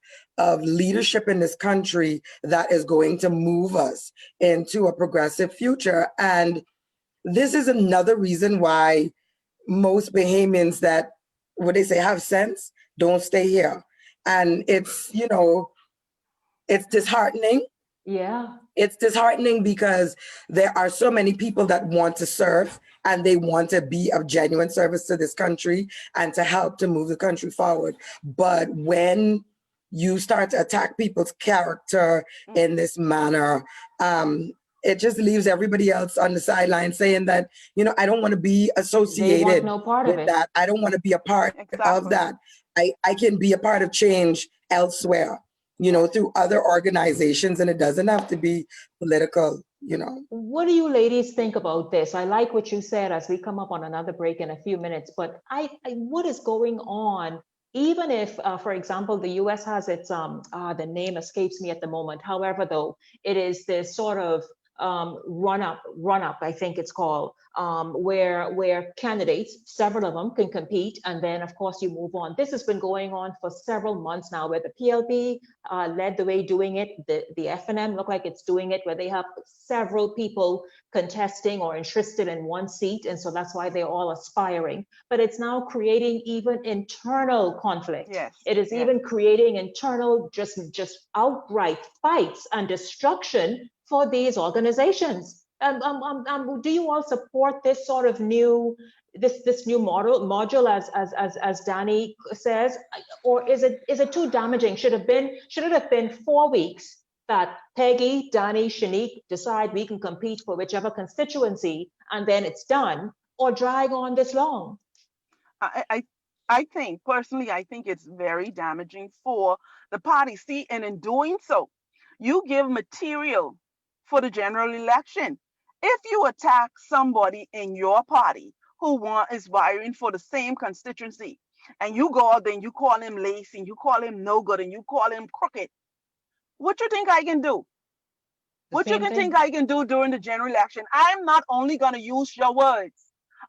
leadership in this country that is going to move us into a progressive future. And this is another reason why most Bahamians that, what they say, have sense, don't stay here. And it's, it's disheartening. Yeah. It's disheartening because there are so many people that want to serve and they want to be of genuine service to this country and to help to move the country forward. But when you start to attack people's character in this manner, it just leaves everybody else on the sideline saying that, I don't want to be associated with that. I don't want to be a part of that. I can be a part of change elsewhere, through other organizations, and it doesn't have to be political, What do you ladies think about this? I like what you said as we come up on another break in a few minutes, but what is going on? Even if, for example, the US has its, the name escapes me at the moment. However, though, it is this sort of run up, I think it's called, where candidates, several of them, can compete, and then of course you move on. This has been going on for several months now, where the PLP led the way doing it. The FNM look like it's doing it, where they have several people contesting or interested in one seat, and so that's why they're all aspiring. But it's now creating even internal conflict. Yes. It is even creating internal, just outright fights and destruction for these organizations. Do you all support this sort of new module as Danny says, or is it too damaging? Should it have been 4 weeks that Peggy, Danny, Shenique decide we can compete for whichever constituency and then it's done, or drag on this long? I think personally, I think it's very damaging for the party. See, and in doing so, you give material for the general election. If you attack somebody in your party who is vying for the same constituency, and you go out there and you call him lazy, and you call him no good, and you call him crooked, what you think I can do? What you can think I can do during the general election? I'm not only going to use your words.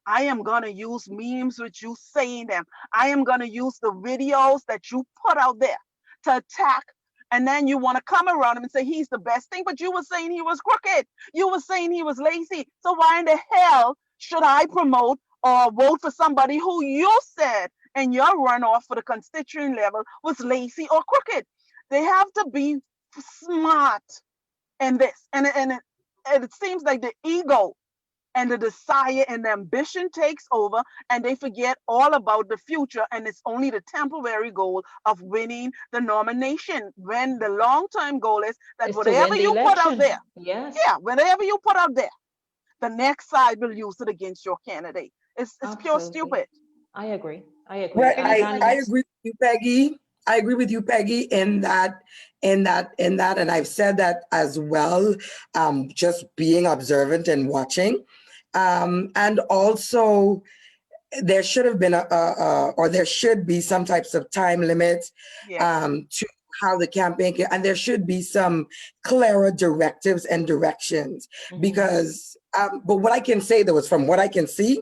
I am going to use memes with you saying them. I am going to use the videos that you put out there to attack. And then you want to come around him and say he's the best thing, but you were saying he was crooked. You were saying he was lazy. So why in the hell should I promote or vote for somebody who you said in your runoff for the constituent level was lazy or crooked? They have to be smart in this. And it seems like the ego and the desire and the ambition takes over, and they forget all about the future, and it's only the temporary goal of winning the nomination, when the long-term goal is that whatever you put out there, whatever you put out there, the next side will use it against your candidate. It's pure stupid. I agree. Well, I agree with you, Peggy. I agree with you, Peggy, in that, and I've said that as well, just being observant and watching. And also, there should have been or there should be some types of time limits to how the campaign can, and there should be some clearer directives and directions. Because, but what I can say though is, from what I can see,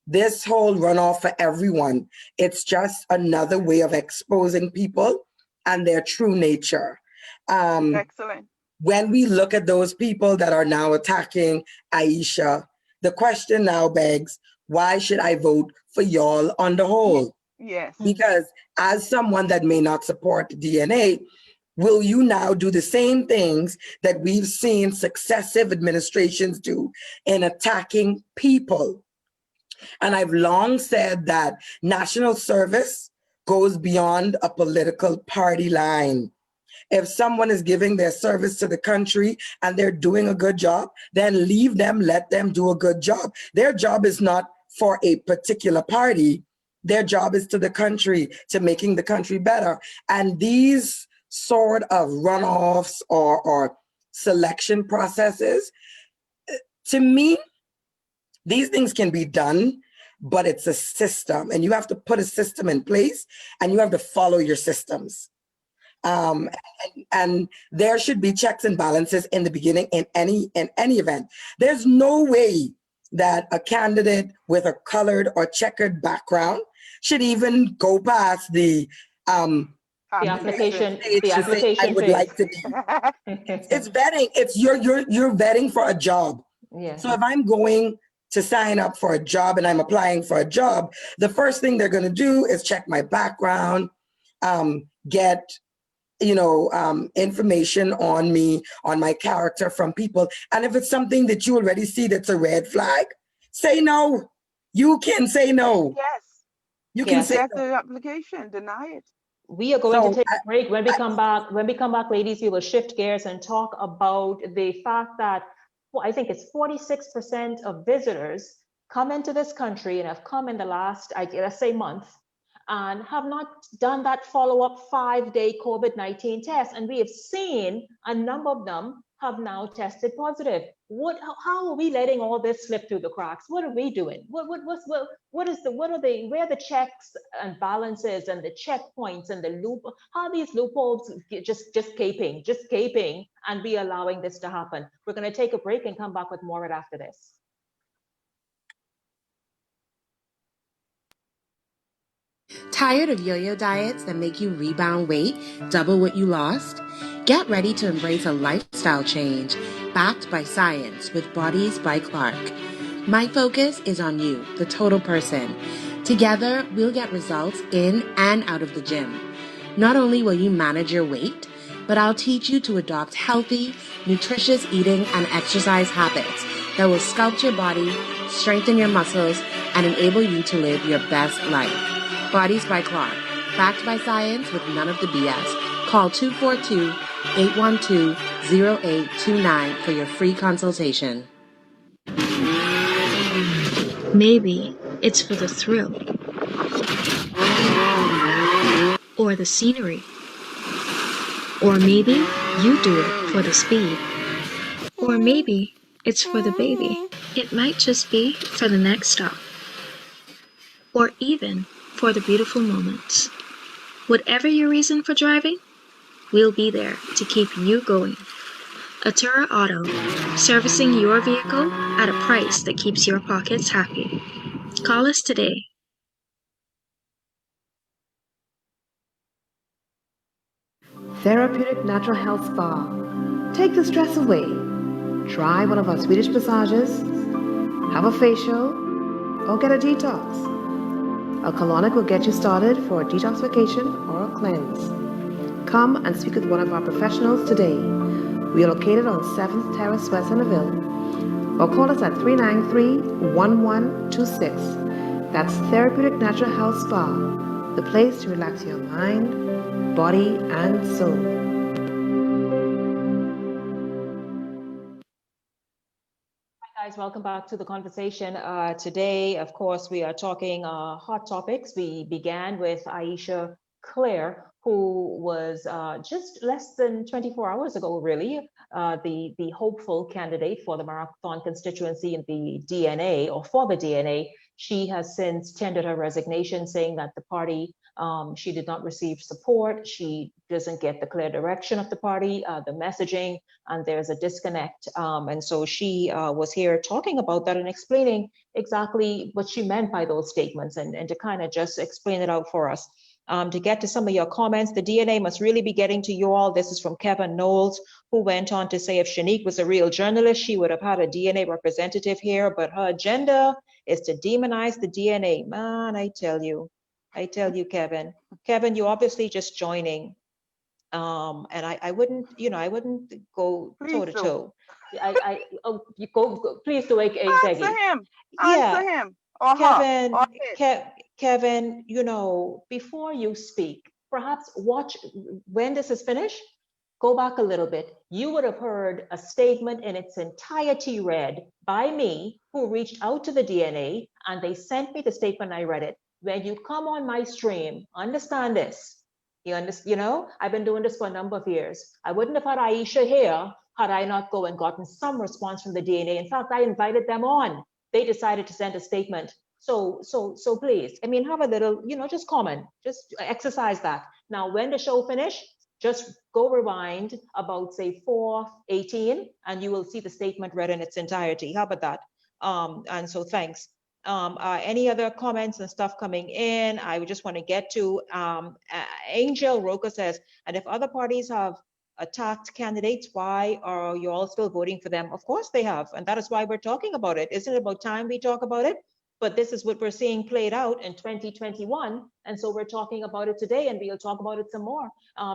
this whole runoff for everyone, it's just another way of exposing people and their true nature. Excellent. When we look at those people that are now attacking Ayesha, the question now begs, why should I vote for y'all on the whole? Yes. Because as someone that may not support DNA, will you now do the same things that we've seen successive administrations do in attacking people? And I've long said that national service goes beyond a political party line. If someone is giving their service to the country and they're doing a good job, then leave them, let them do a good job. Their job is not for a particular party. Their job is to the country, to making the country better. And these sort of runoffs or selection processes, to me, these things can be done, but it's a system, and you have to put a system in place, and you have to follow your systems. And there should be checks and balances in the beginning in any event. There's no way that a candidate with a colored or checkered background should even go past the application I would like to be. It's vetting. It's you're vetting for a job. So if I'm going to sign up for a job and I'm applying for a job, the first thing they're going to do is check my background, get information on me, on my character from people. And if it's something that you already see that's a red flag, say no. You can say no. Yes. You can say Reject no. the application, deny it. We are going to take a break. When we come back, ladies, we will shift gears and talk about the fact that I think it's 46% of visitors come into this country and have come in the last, let's say, month, and have not done that follow-up 5-day COVID-19 test. And we have seen a number of them have now tested positive. How are we letting all this slip through the cracks? What are we doing? Where are the checks and balances and the checkpoints and the loop? How are these loopholes just gaping and be allowing this to happen? We're going to take a break and come back with more right after this. Tired of yo-yo diets that make you rebound weight, double what you lost? Get ready to embrace a lifestyle change backed by science with Bodies by Clark. My focus is on you, the total person. Together, we'll get results in and out of the gym. Not only will you manage your weight, but I'll teach you to adopt healthy, nutritious eating and exercise habits that will sculpt your body, strengthen your muscles, and enable you to live your best life. Bodies by Clark, backed by science with none of the BS. Call 812-0829 for your free consultation. Maybe it's for the thrill, or the scenery, or maybe you do it for the speed, or maybe it's for the baby. It might just be for the next stop, or even for the beautiful moments. Whatever your reason for driving, we'll be there to keep you going. Atura Auto, servicing your vehicle at a price that keeps your pockets happy. Call us today. Therapeutic Natural Health Spa. Take the stress away. Try one of our Swedish massages, have a facial, or get a detox. A colonic will get you started for a detoxification or a cleanse. Come and speak with one of our professionals today. We are located on 7th Terrace, West Hannahville, or call us at 393-1126. That's Therapeutic Natural Health Spa, the place to relax your mind, body, and soul. Hi guys, welcome back to the conversation. Today, of course, we are talking hot topics. We began with Ayesha Cleare, who was just less than 24 hours ago, really, the hopeful candidate for the Marathon constituency in the DNA, or for the DNA. She has since tendered her resignation, saying that the party, she did not receive support. She doesn't get the clear direction of the party, the messaging, and there's a disconnect. And so she was here talking about that and explaining exactly what she meant by those statements, and to kind of just explain it out for us. To get to some of your comments, the DNA must really be getting to you all. This is from Kevin Knowles, who went on to say if Shenique was a real journalist, she would have had a DNA representative here, but her agenda is to demonize the DNA. Man, I tell you, Kevin. Kevin, you're obviously just joining. And I wouldn't, I wouldn't go toe to toe. You go, please do it. Answer him. Yeah. Answer him. Or Kevin, her. Or Kevin, before you speak, perhaps watch when this is finished, go back a little bit. You would have heard a statement in its entirety read by me, who reached out to the DNA, and they sent me the statement. I read it. When you come on my stream, understand this. I've been doing this for a number of years. I wouldn't have had Ayesha here had I not go and gotten some response from the DNA. In fact, I invited them on. They decided to send a statement. So please, have a little, just comment, just exercise that. Now, when the show finish, just go rewind about, say, 4:18, and you will see the statement read in its entirety. How about that? And so thanks. Any other comments and stuff coming in? I would just want to get to Angel Roca says, and if other parties have attacked candidates, why are you all still voting for them? Of course they have, and that is why we're talking about it. Isn't it about time we talk about it? But this is what we're seeing played out in 2021, and so we're talking about it today, and we'll talk about it some more.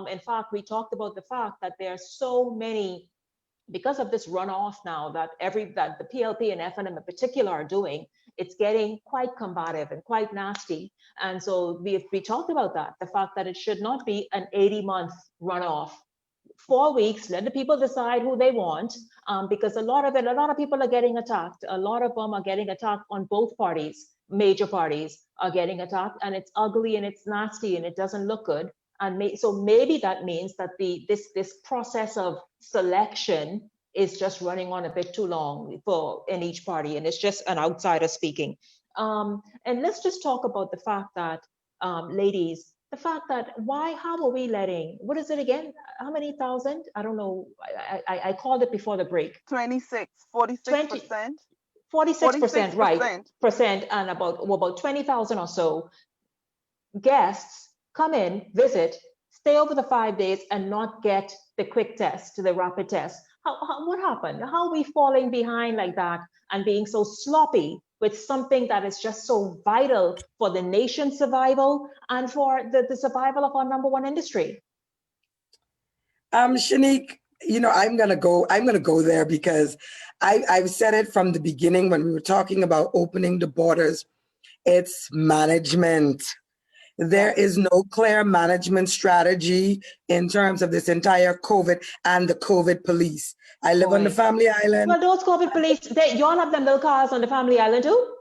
In fact, we talked about the fact that there are so many, because of this runoff now that the PLP and FNM in particular are doing, it's getting quite combative and quite nasty. And so we talked about that, the fact that it should not be an 80-month runoff. 4 weeks, let the people decide who they want, because a lot of people are getting attacked. A lot of them are getting attacked on both parties. Major parties are getting attacked, and it's ugly and it's nasty and it doesn't look good. And so maybe that means that this process of selection is just running on a bit too long in each party, and it's just an outsider speaking. And let's just talk about the fact that, ladies, the fact that how are we letting, what is it again? How many thousand? I don't know. I called it before the break. 46%. 46%, right? Percent, and about 20,000 or so guests come in, visit, stay over the 5 days, and not get the quick test, the rapid test. What happened? How are we falling behind like that and being so sloppy with something that is just so vital for the nation's survival and for the survival of our number one industry? Shenique, I'm gonna go there because I've said it from the beginning when we were talking about opening the borders. It's management. There is no clear management strategy in terms of this entire COVID and the COVID police. I live on the Family Island. Well, those COVID police, y'all have them little cars on the Family Island too?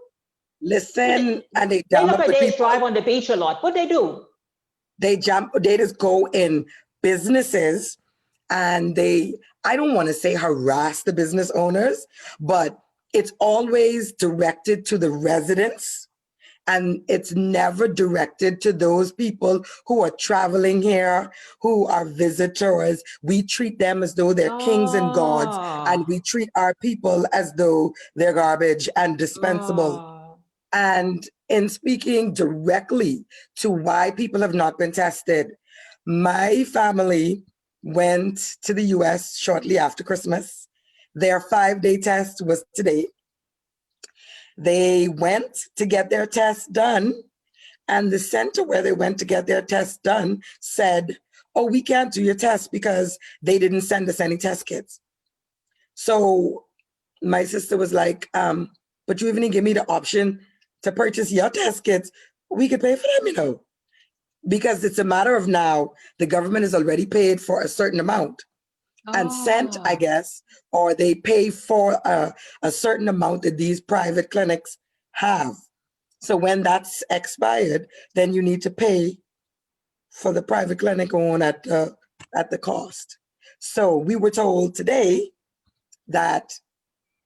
Listen, and they They jam look up like the they people. drive on the beach a lot. What they do? They just go in businesses and I don't want to say harass the business owners, but it's always directed to the residents. And it's never directed to those people who are traveling here, who are visitors. We treat them as though they're kings and gods, and we treat our people as though they're garbage and dispensable. And in speaking directly to why people have not been tested, my family went to the US shortly after Christmas. Their 5-day test was today. They went to get their test done, and the center where they went to get their test done said, oh, we can't do your test because they didn't send us any test kits. So my sister was like, but you even give me the option to purchase your test kits. We could pay for them, you know, because it's a matter of now, the government has already paid for a certain amount and sent, I guess, or they pay for a certain amount that these private clinics have. So when that's expired, then you need to pay for the private clinic on at the cost. So we were told today that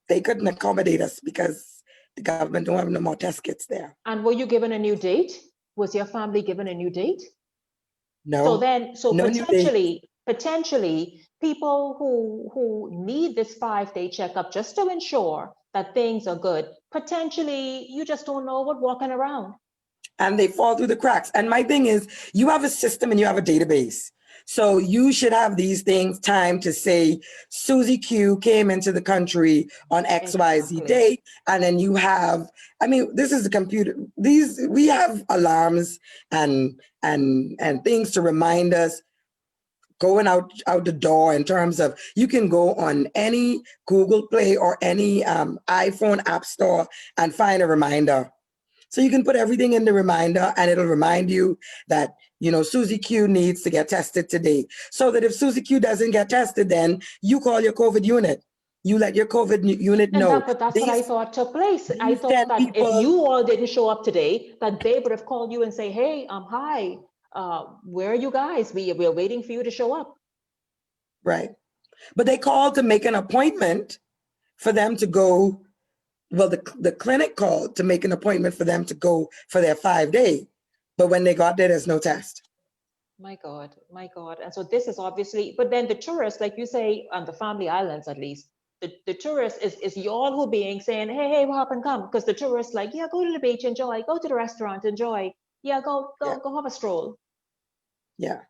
they couldn't accommodate us because the government don't have no more test kits there. And were you given a new date? Was your family given a new date? No. So no potentially people who need this 5-day checkup just to ensure that things are good, potentially you just don't know what walking around. And they fall through the cracks. And my thing is, you have a system and you have a database. So you should have these things timed to say, Susie Q came into the country on XYZ day. And then you have, I mean, this is the computer. We have alarms and things to remind us going out the door in terms of, you can go on any Google Play or any iPhone app store and find a reminder. So you can put everything in the reminder and it'll remind you that, you know, Susie Q needs to get tested today. So that if Susie Q doesn't get tested, then you call your COVID unit. You let your COVID unit know. But that's what I thought took place. I thought that if you all didn't show up today, that they would have called you and say, hey, hi, where are you guys? We're waiting for you to show up. Right. But they called to make an appointment for them to go. Well, the clinic called to make an appointment for them to go for their 5-day. But when they got there, there's no test. My God. And so this is obviously, but then the tourists, like you say, on the Family Islands at least, the tourists is y'all who being saying, hey, what happened, come? Because the tourists like, yeah, go to the beach, enjoy, go to the restaurant, enjoy. Yeah, go have a stroll. Yeah.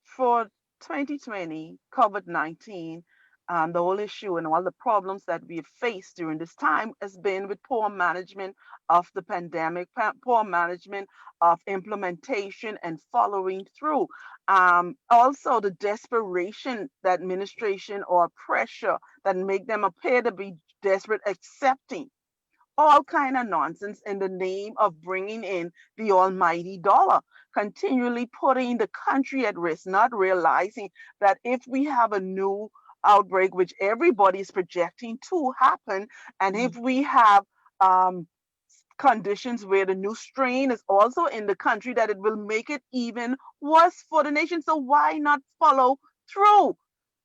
For 2020, COVID-19, the whole issue and all the problems that we've faced during this time has been with poor management of the pandemic, poor management of implementation and following through. Also, the desperation that administration or pressure that make them appear to be desperate, accepting all kind of nonsense in the name of bringing in the almighty dollar, continually putting the country at risk, not realizing that if we have a new outbreak, which everybody is projecting to happen, and if we have conditions where the new strain is also in the country, that it will make it even worse for the nation. So why not follow through?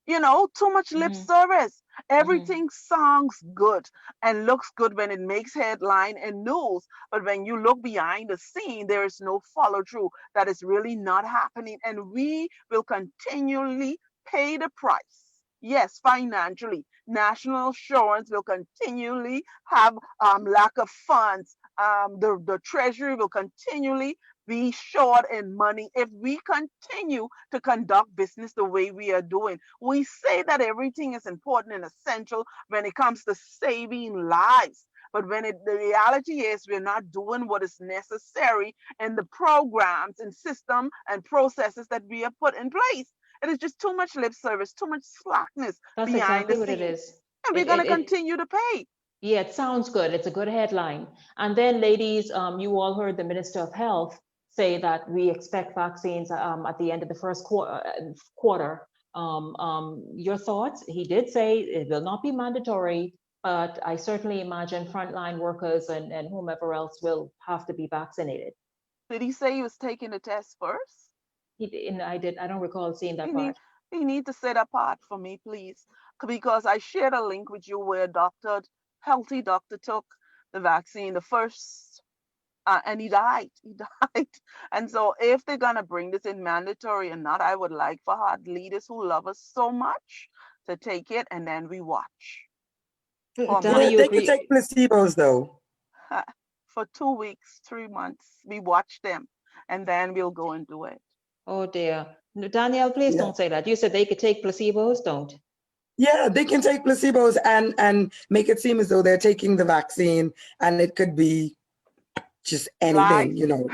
You know, too much lip service. Everything sounds good and looks good when it makes headline and news. But when you look behind the scene, there is no follow through. That is really not happening. And we will continually pay the price. Yes, financially. National insurance will continually have lack of funds. The Treasury will continually be short in money if we continue to conduct business the way we are doing. We say that everything is important and essential when it comes to saving lives. But when the reality is we're not doing what is necessary in the programs and system and processes that we have put in place. It is just too much lip service, too much slackness behind the scenes. What it is. And we're going to continue to pay. Yeah, it sounds good. It's a good headline. And then, ladies, you all heard the Minister of Health say that we expect vaccines at the end of the first quarter. Your thoughts? He did say it will not be mandatory, but I certainly imagine frontline workers and whomever else will have to be vaccinated. Did he say he was taking the test first? I don't recall seeing that part. He need to set apart for me, please, because I shared a link with you where a healthy doctor took the vaccine, the first, and he died. He died. And so if they're gonna bring this in mandatory or not, I would like for our leaders who love us so much to take it, and then we watch. Danny, they can take placebos though. For 2 weeks, 3 months, we watch them, and then we'll go and do it. Oh dear. No, Danielle, please don't say that. You said they could take placebos, don't. Yeah, they can take placebos and make it seem as though they're taking the vaccine, and it could be just anything, you know.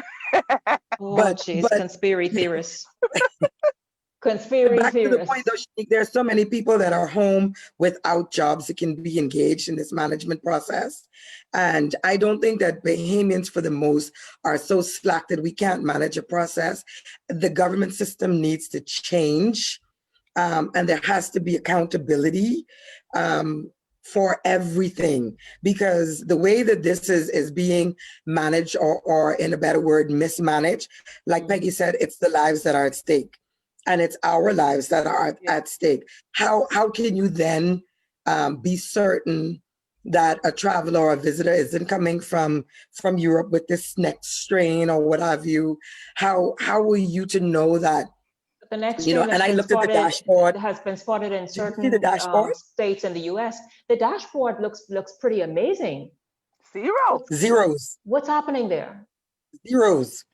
Oh, jeez, conspiracy theorists. Conspiracy back theorists. to the point, though, Shenique, there's so many people that are home without jobs that can be engaged in this management process. And I don't think that Bahamians, for the most, are so slack that we can't manage a process. The government system needs to change, and there has to be accountability for everything, because the way that this is being managed, or in a better word, mismanaged, like Peggy said, it's the lives that are at stake. And it's our lives that are at stake. How can you then be certain that a traveler or a visitor isn't coming from Europe with this next strain or what have you? How are you to know that? The next you know, strain and I looked at the dashboard. has been spotted in certain see the dashboard? States in the U.S. The dashboard looks pretty amazing. Zeros. What's happening there? Zeros.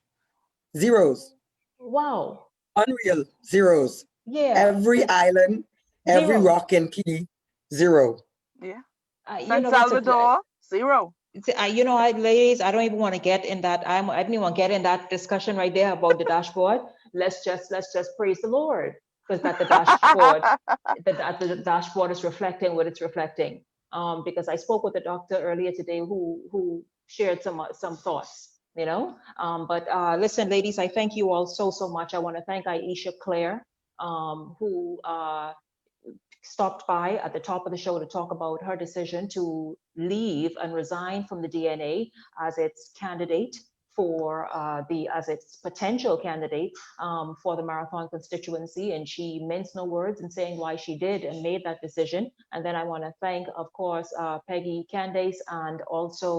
Wow. Unreal. Zeros. Yeah. Every island, every rock and key, zero. Yeah. San Salvador, zero. You know, ladies, I don't even want to get in that. I don't even want to get in that discussion right there about the dashboard. Let's just praise the Lord, because that the dashboard is reflecting what it's reflecting. Because I spoke with a doctor earlier today who shared some thoughts. You know, but listen, ladies, I thank you all so much. I want to thank Ayesha Cleare, who stopped by at the top of the show to talk about her decision to leave and resign from the DNA as its candidate for as its potential candidate for the Marathon constituency. And she minced no words in saying why she did and made that decision. And then I want to thank, of course, Peggy Candace and also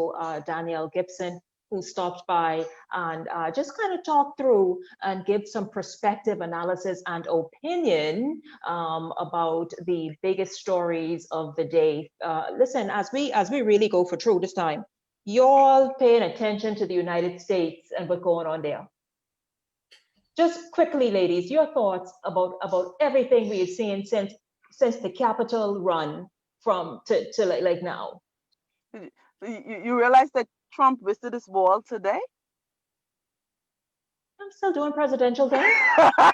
Danielle Gibson, who stopped by and just kind of talk through and give some perspective, analysis, and opinion about the biggest stories of the day. Listen, as we really go for true this time, y'all paying attention to the United States and what's going on there. Just quickly, ladies, your thoughts about everything we've seen since the Capitol run to like now. You realize that Trump visited his wall today? I'm still doing presidential thing.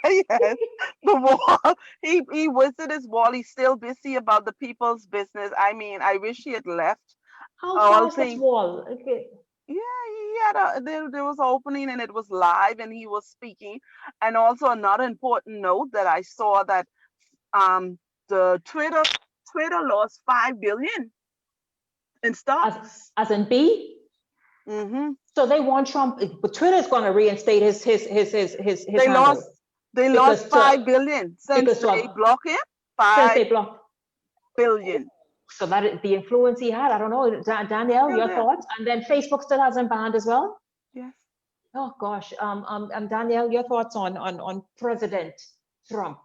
Yes, the wall. He visited his wall. He's still busy about the people's business. I mean, I wish he had left. How far is this wall? Okay. Yeah, there was an opening and it was live and he was speaking. And also another important note that I saw that the Twitter lost $5 billion in stocks. As in B? Mm-hmm. So they want Trump, but Twitter is going to reinstate his handle. They lost $5 billion since they blocked him. $5 billion. So that is the influence he had. I don't know, Danielle, your thoughts? And then Facebook still hasn't banned as well. Yes. Oh gosh, Danielle, your thoughts on President Trump?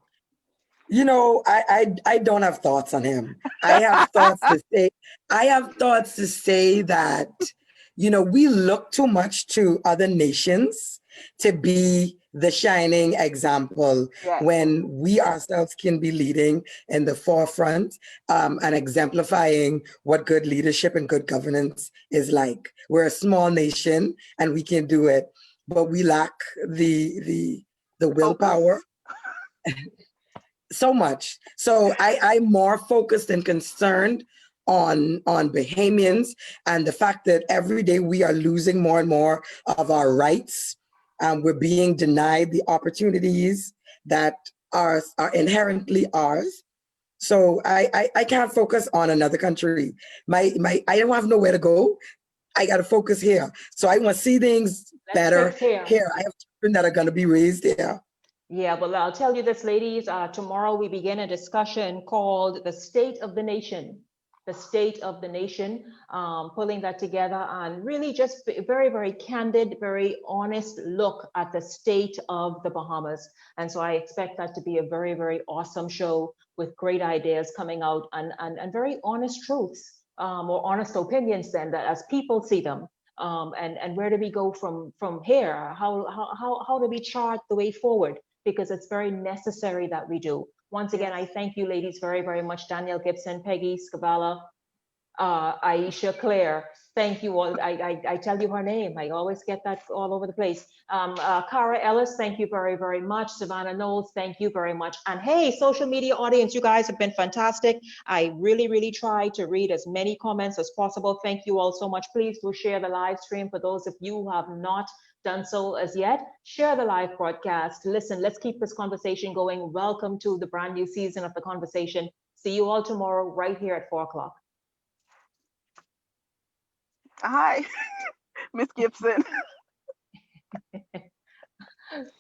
You know, I don't have thoughts on him. I have thoughts to say that, you know, we look too much to other nations to be the shining example when we ourselves can be leading in the forefront and exemplifying what good leadership and good governance is like. We're a small nation and we can do it, but we lack the willpower. So much. So I'm more focused and concerned on Bahamians and the fact that every day we are losing more and more of our rights We're being denied the opportunities that are inherently ours. So I can't focus on another country. I don't have nowhere to go. I got to focus here. So I want to see things better here. I have children that are going to be raised here. Yeah, well, I'll tell you this, ladies. Tomorrow we begin a discussion called The State of the Nation. The State of the Nation, pulling that together and really just very, very candid, very honest look at the state of the Bahamas. And so I expect that to be a very, very awesome show with great ideas coming out and very honest truths, or honest opinions then, that as people see them. And where do we go from here? How do we chart the way forward? Because it's very necessary that we do. Once again, I thank you ladies very, very much. Danielle Gibson, Peggy Scavala, Ayesha Cleare. Thank you all. I tell you her name. I always get that all over the place. Cara Ellis, thank you very, very much. Savannah Knowles, thank you very much. And hey, social media audience, you guys have been fantastic. I really, really try to read as many comments as possible. Thank you all so much. Please do share the live stream. For those of you who have not done so as yet, share the live broadcast. Listen, let's keep this conversation going. Welcome to the brand new season of The Conversation. See you all tomorrow right here at 4 o'clock. Hi, Miss Gibson.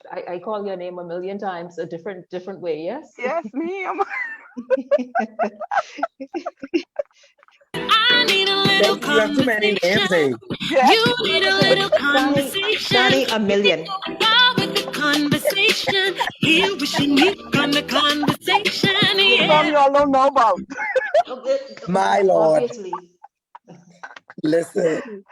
I call your name a million times, a different way, yes? Yes, ma'am. I need a little You have too many names, eh? You need a little conversation. Donnie, a million. Wow, with the conversation. Here with Shenique on the conversation. Yeah. Some y'all don't know about. My Lord. Obviously. Listen.